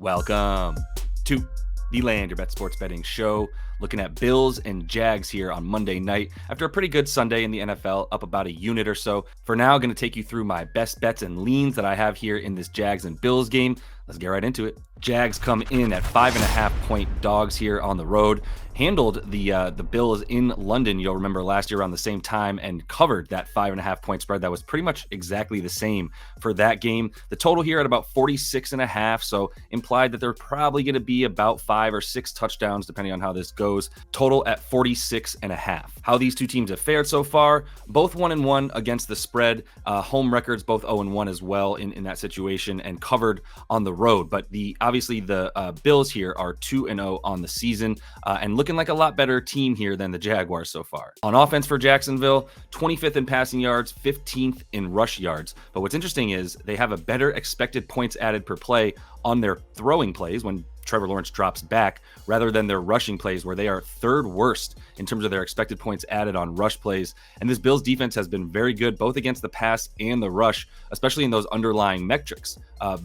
Welcome to the Land Your Bet Sports Betting Show. Looking at Bills and Jags here on Monday night after a pretty good Sunday in the NFL, up about a unit or so. For now, I'm going to take you through my best bets and leans that I have here in this Jags and Bills game. Let's get right into it. Jags come in at 5.5-point dogs here on the road. Handled the Bills in London, you'll remember last year around the same time, and covered that 5.5-point spread. That was pretty much exactly the same for that game. The total here at about 46.5, so implied that they're probably going to be about 5 or 6 touchdowns depending on how this goes. Total at 46.5. How these two teams have fared so far, both 1-1 against the spread. Home records both 0-1 as well in that situation, and covered on the road. But obviously the Bills here are 2-0 on the season, and looking like a lot better team here than the Jaguars so far. On offense for Jacksonville, 25th in passing yards, 15th in rush yards. But what's interesting is they have a better expected points added per play on their throwing plays when Trevor Lawrence drops back, rather than their rushing plays, where they are third worst in terms of their expected points added on rush plays. And this Bills defense has been very good both against the pass and the rush, especially in those underlying metrics.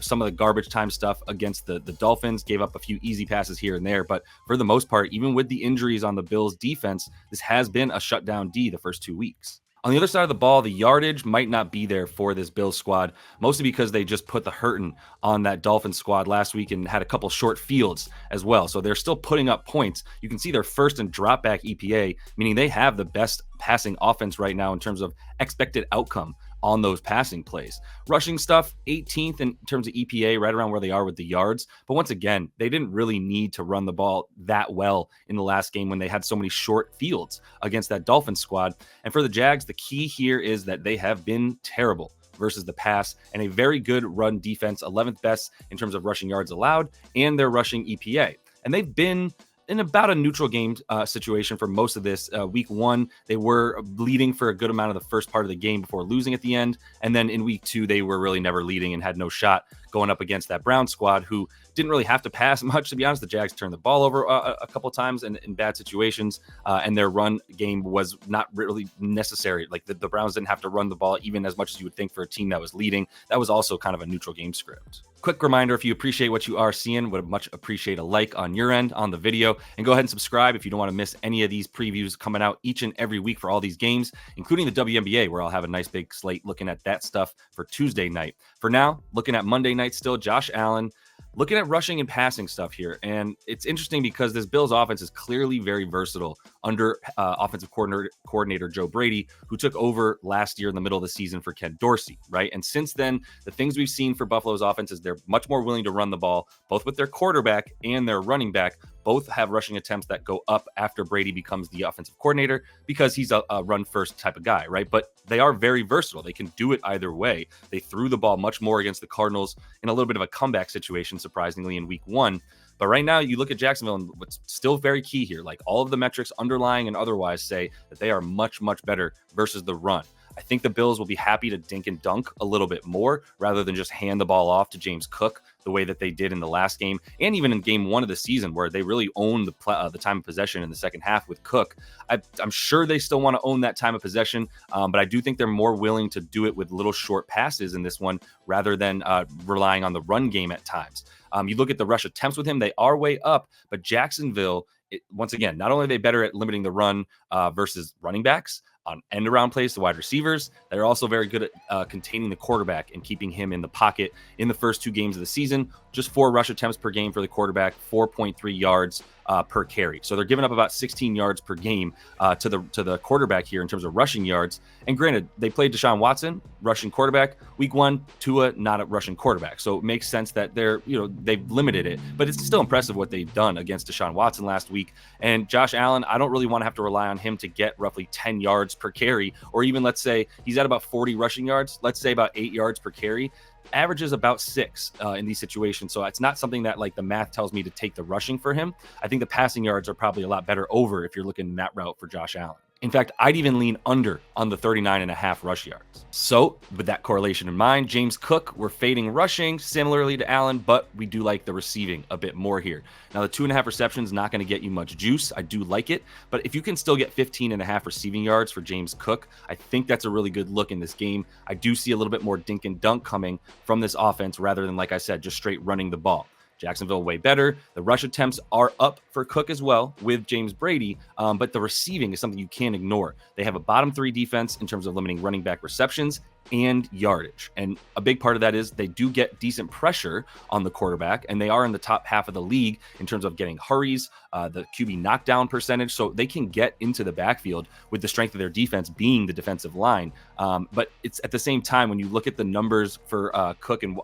Some of the garbage time stuff against the Dolphins, gave up a few easy passes here and there, but for the most part, even with the injuries on the Bills defense, this has been a shutdown D the first 2 weeks. On the other side of the ball, the yardage might not be there for this Bills squad, mostly because they just put the hurting on that Dolphins squad last week and had a couple short fields as well. So they're still putting up points. You can see their first and drop back EPA, meaning they have the best passing offense right now in terms of expected outcome on those passing plays. Rushing stuff, 18th in terms of EPA, right around where they are with the yards. But once again, they didn't really need to run the ball that well in the last game when they had so many short fields against that Dolphins squad. And for the Jags, the key here is that they have been terrible versus the pass, and a very good run defense, 11th best in terms of rushing yards allowed and their rushing EPA. And they've been in about a neutral game situation for most of this. Week 1, they were leading for a good amount of the first part of the game before losing at the end. And then in week 2, they were really never leading and had no shot going up against that Brown squad, who didn't really have to pass much, to be honest. The Jags turned the ball over a couple of times in bad situations, and their run game was not really necessary. Like the Browns didn't have to run the ball even as much as you would think for a team that was leading. That was also kind of a neutral game script. Quick reminder, if you appreciate what you are seeing, would much appreciate a like on your end on the video, and go ahead and subscribe if you don't want to miss any of these previews coming out each and every week for all these games, including the WNBA, where I'll have a nice big slate looking at that stuff for Tuesday night. For now, looking at Monday night still, Josh Allen, looking at rushing and passing stuff here. And it's interesting because this Bills offense is clearly very versatile under offensive coordinator Joe Brady, who took over last year in the middle of the season for Ken Dorsey, right? And since then, the things we've seen for Buffalo's offense is they're much more willing to run the ball, both with their quarterback and their running back. Both have rushing attempts that go up after Brady becomes the offensive coordinator, because he's a run-first type of guy, right? But they are very versatile. They can do it either way. They threw the ball much more against the Cardinals in a little bit of a comeback situation, surprisingly, in week 1. But right now, you look at Jacksonville, and what's still very key here, like all of the metrics underlying and otherwise say that they are much, much better versus the run. I think the Bills will be happy to dink and dunk a little bit more rather than just hand the ball off to James Cook the way that they did in the last game, and even in game 1 of the season, where they really owned the time of possession in the second half with Cook. I'm sure they still want to own that time of possession, but I do think they're more willing to do it with little short passes in this one rather than relying on the run game at times. You look at the rush attempts with him, they are way up, but Jacksonville, once again, not only are they better at limiting the run versus running backs on end around plays to wide receivers, they're also very good at containing the quarterback and keeping him in the pocket. In the first 2 games of the season, just 4 rush attempts per game for the quarterback, 4.3 yards per carry. So they're giving up about 16 yards per game to the quarterback here in terms of rushing yards. And granted, they played Deshaun Watson, rushing quarterback. Week 1, Tua, not a rushing quarterback. So it makes sense that they've limited it, but it's still impressive what they've done against Deshaun Watson last week. And Josh Allen, I don't really want to have to rely on him to get roughly 10 yards per carry, or even, let's say he's at about 40 rushing yards, let's say about 8 yards per carry. Averages about 6 in these situations. So it's not something that like the math tells me to take the rushing for him. I think the passing yards are probably a lot better over if you're looking that route for Josh Allen. In fact, I'd even lean under on the 39.5 rush yards. So with that correlation in mind, James Cook, we're fading rushing similarly to Allen, but we do like the receiving a bit more here. Now, the 2.5 receptions not going to get you much juice. I do like it, but if you can still get 15.5 receiving yards for James Cook, I think that's a really good look in this game. I do see a little bit more dink and dunk coming from this offense rather than, like I said, just straight running the ball. Jacksonville way better. The rush attempts are up for Cook as well with James Brady, but the receiving is something you can't ignore. They have a bottom 3 defense in terms of limiting running back receptions and yardage. And a big part of that is they do get decent pressure on the quarterback, and they are in the top half of the league in terms of getting hurries, the QB knockdown percentage. So they can get into the backfield with the strength of their defense being the defensive line. But it's at the same time, when you look at the numbers for Cook and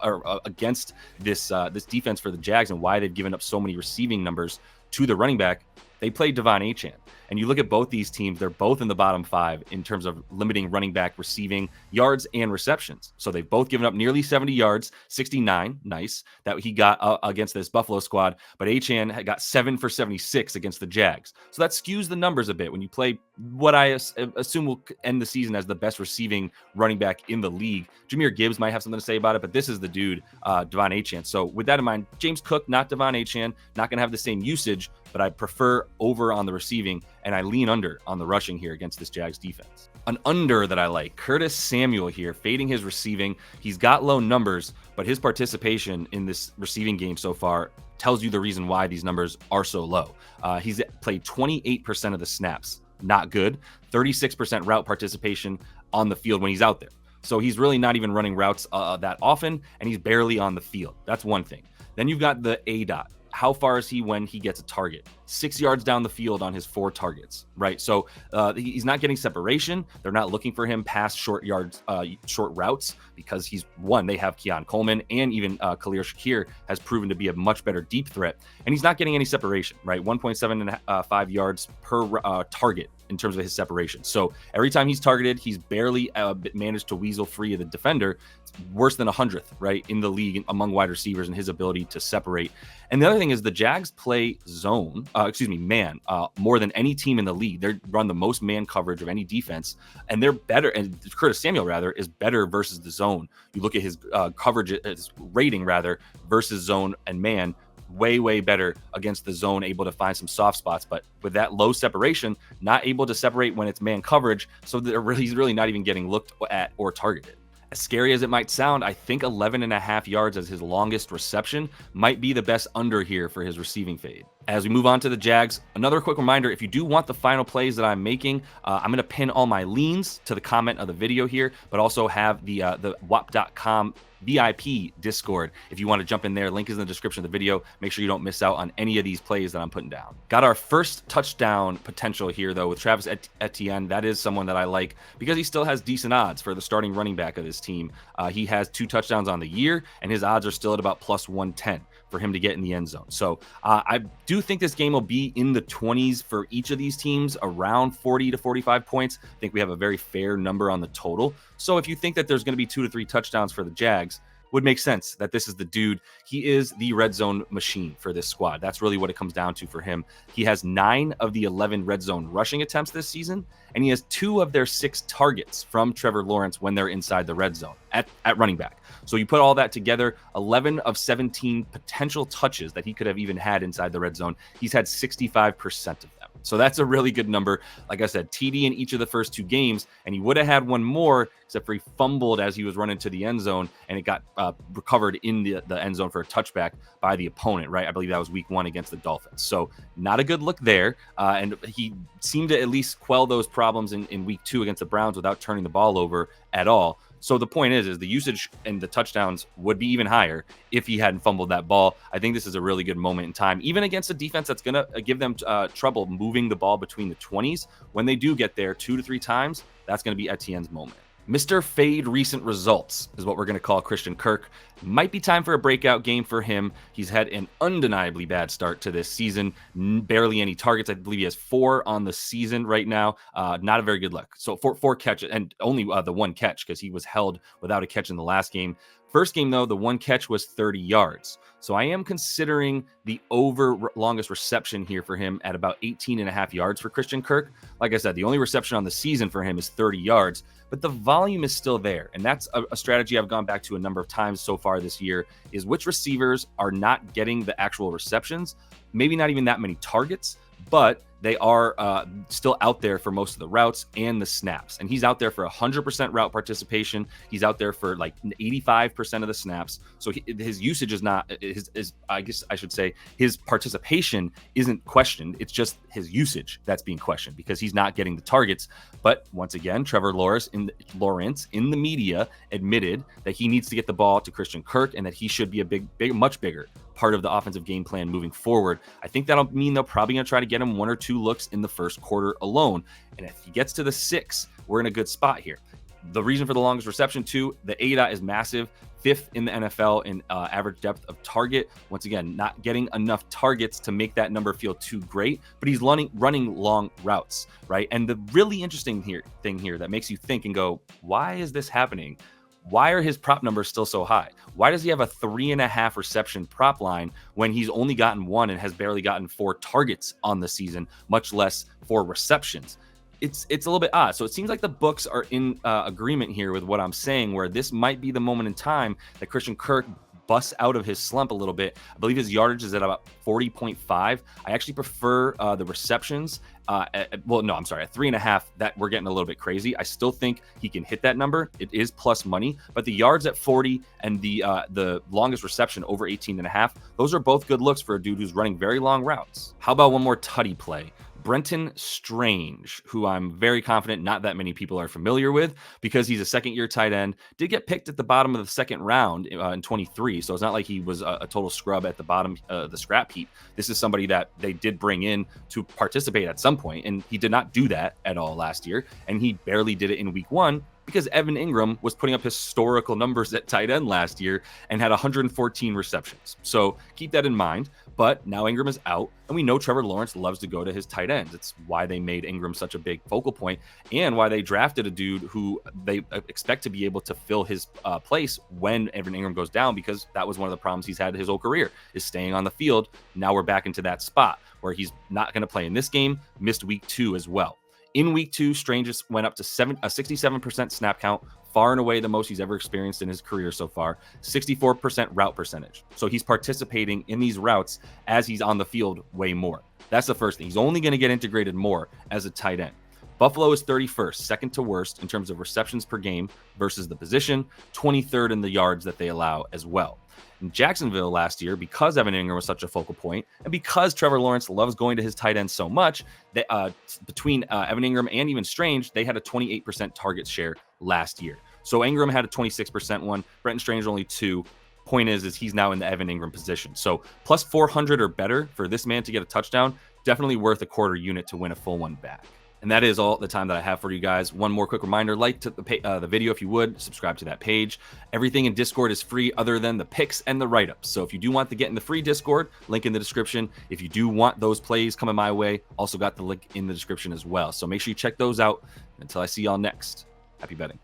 against this defense for the Jags and why they've given up so many receiving numbers to the running back, they played Devon Achane. And you look at both these teams, they're both in the bottom 5 in terms of limiting running back receiving yards and receptions. So they've both given up nearly 70 yards, 69, nice, that he got against this Buffalo squad. But Achane got 7 for 76 against the Jags. So that skews the numbers a bit when you play what I assume will end the season as the best receiving running back in the league. Jahmyr Gibbs might have something to say about it, but this is the dude, Devon Achane. So with that in mind, James Cook, not Devon Achane, not going to have the same usage, but I prefer over on the receiving, and I lean under on the rushing here against this Jags defense. An under that I like, Curtis Samuel here, fading his receiving. He's got low numbers, but his participation in this receiving game so far tells you the reason why these numbers are so low. He's played 28% of the snaps. Not good. 36% route participation on the field when he's out there. So he's really not even running routes that often, and he's barely on the field. That's one thing. Then you've got the ADOT. How far is he when he gets a target? 6 yards down the field on his 4 targets, right? So he's not getting separation. They're not looking for him past short routes because they have Keon Coleman, and even Khalil Shakir has proven to be a much better deep threat. And he's not getting any separation, right? 1.75 yards per target in terms of his separation. So every time he's targeted, he's barely managed to weasel free of the defender. It's worse than 100th, right, in the league among wide receivers and his ability to separate. And the other thing is the Jags play man, more than any team in the league. They run the most man coverage of any defense, and they're better. And Curtis Samuel, rather, is better versus the zone. You look at his coverage, his rating, rather, versus zone and man, way better against the zone, able to find some soft spots. But with that low separation, not able to separate when it's man coverage, so he's really not even getting looked at or targeted. As scary as it might sound, I think 11.5 yards as his longest reception might be the best under here for his receiving fade. As we move on to the Jags, another quick reminder, if you do want the final plays that I'm making, I'm going to pin all my leans to the comment of the video here, but also have the WAP.com VIP Discord. If you want to jump in there, link is in the description of the video. Make sure you don't miss out on any of these plays that I'm putting down. Got our first touchdown potential here, though, with Travis Etienne. That is someone that I like because he still has decent odds for the starting running back of this team. He has 2 touchdowns on the year, and his odds are still at about plus 110 for him to get in the end zone. So I do think this game will be in the 20s for each of these teams, around 40 to 45 points. I think we have a very fair number on the total. So if you think that there's going to be 2 to 3 touchdowns for the Jags, would make sense that this is the dude. He is the red zone machine for this squad. That's really what it comes down to for him. He has 9 of the 11 red zone rushing attempts this season, and he has 2 of their 6 targets from Trevor Lawrence when they're inside the red zone at running back. So you put all that together, 11 of 17 potential touches that he could have even had inside the red zone. He's had 65% of them. So that's a really good number. Like I said, TD in each of the first 2 games, and he would have had one more, except for he fumbled as he was running to the end zone, and it got recovered in the end zone for a touchback by the opponent, right? I believe that was week 1 against the Dolphins. So not a good look there. And he seemed to at least quell those problems in week 2 against the Browns without turning the ball over at all. So the point is the usage and the touchdowns would be even higher if he hadn't fumbled that ball. I think this is a really good moment in time, even against a defense that's going to give them trouble moving the ball between the 20s. When they do get there 2 to 3 times, that's going to be Etienne's moment. Mr. Fade recent results is what we're going to call Christian Kirk. Might be time for a breakout game for him. He's had an undeniably bad start to this season. Barely any targets. I believe he has 4 on the season right now. Not a very good look. So 4 catches, and only the 1 catch because he was held without a catch in the last game. First game, though, the 1 catch was 30 yards. So I am considering the longest reception here for him at about 18.5 yards for Christian Kirk. Like I said, the only reception on the season for him is 30 yards, but the volume is still there. And that's a strategy I've gone back to a number of times so far this year, is which receivers are not getting the actual receptions, maybe not even that many targets, but they are still out there for most of the routes and the snaps. And he's out there for 100% route participation. He's out there for like 85% of the snaps. So his usage is not, I guess I should say, his participation isn't questioned. It's just his usage that's being questioned because he's not getting the targets. But once again, Trevor Lawrence in the media admitted that he needs to get the ball to Christian Kirk and that he should be a much bigger part of the offensive game plan moving forward. I think that'll mean they're probably going to try to get him 1 or 2 looks in the first quarter alone. And if he gets to the 6, we're in a good spot here. The reason for the longest reception too, the ADOT is massive. 5th in the NFL in average depth of target. Once again, not getting enough targets to make that number feel too great, but he's running long routes, right? And the really interesting thing here that makes you think and go, why is this happening? Why are his prop numbers still so high? Why does he have a 3.5 reception prop line when he's only gotten 1 and has barely gotten 4 targets on the season, much less 4 receptions? It's a little bit odd. So it seems like the books are in agreement here with what I'm saying, where this might be the moment in time that Christian Kirk busts out of his slump a little bit. I believe his yardage is at about 40.5. I actually prefer the receptions. At 3.5. That we're getting a little bit crazy. I still think he can hit that number. It is plus money, but the yards at 40 and the longest reception over 18.5. Those are both good looks for a dude who's running very long routes. How about one more tutty play? Brenton Strange, who I'm very confident not that many people are familiar with because he's a second-year tight end, did get picked at the bottom of the second round in 23, so it's not like he was a total scrub at the bottom of the scrap heap. This is somebody that they did bring in to participate at some point, and he did not do that at all last year, and he barely did it in week 1 because Evan Ingram was putting up historical numbers at tight end last year and had 114 receptions. So keep that in mind. But now Ingram is out, and we know Trevor Lawrence loves to go to his tight ends. It's why they made Ingram such a big focal point and why they drafted a dude who they expect to be able to fill his place when Evan Ingram goes down, because that was one of the problems he's had his whole career, is staying on the field. Now we're back into that spot where he's not going to play in this game, missed week 2 as well. In week 2, Strange went up to a 67% snap count, far and away the most he's ever experienced in his career so far, 64% route percentage. So he's participating in these routes as he's on the field way more. That's the first thing. He's only going to get integrated more as a tight end. Buffalo is 31st, second to worst in terms of receptions per game versus the position, 23rd in the yards that they allow as well. In Jacksonville last year, because Evan Ingram was such a focal point, and because Trevor Lawrence loves going to his tight end so much, that between Evan Ingram and even Strange, they had a 28% target share last year. So Ingram had a 26% one, Brenton Strange only 2. Point is he's now in the Evan Ingram position. So plus 400 or better for this man to get a touchdown, definitely worth a quarter unit to win a full one back. And that is all the time that I have for you guys. One more quick reminder, like the video if you would, subscribe to that page. Everything in Discord is free other than the picks and the write-ups. So if you do want to get in the free Discord, link in the description. If you do want those plays coming my way, also got the link in the description as well. So make sure you check those out. Until I see y'all next, happy betting.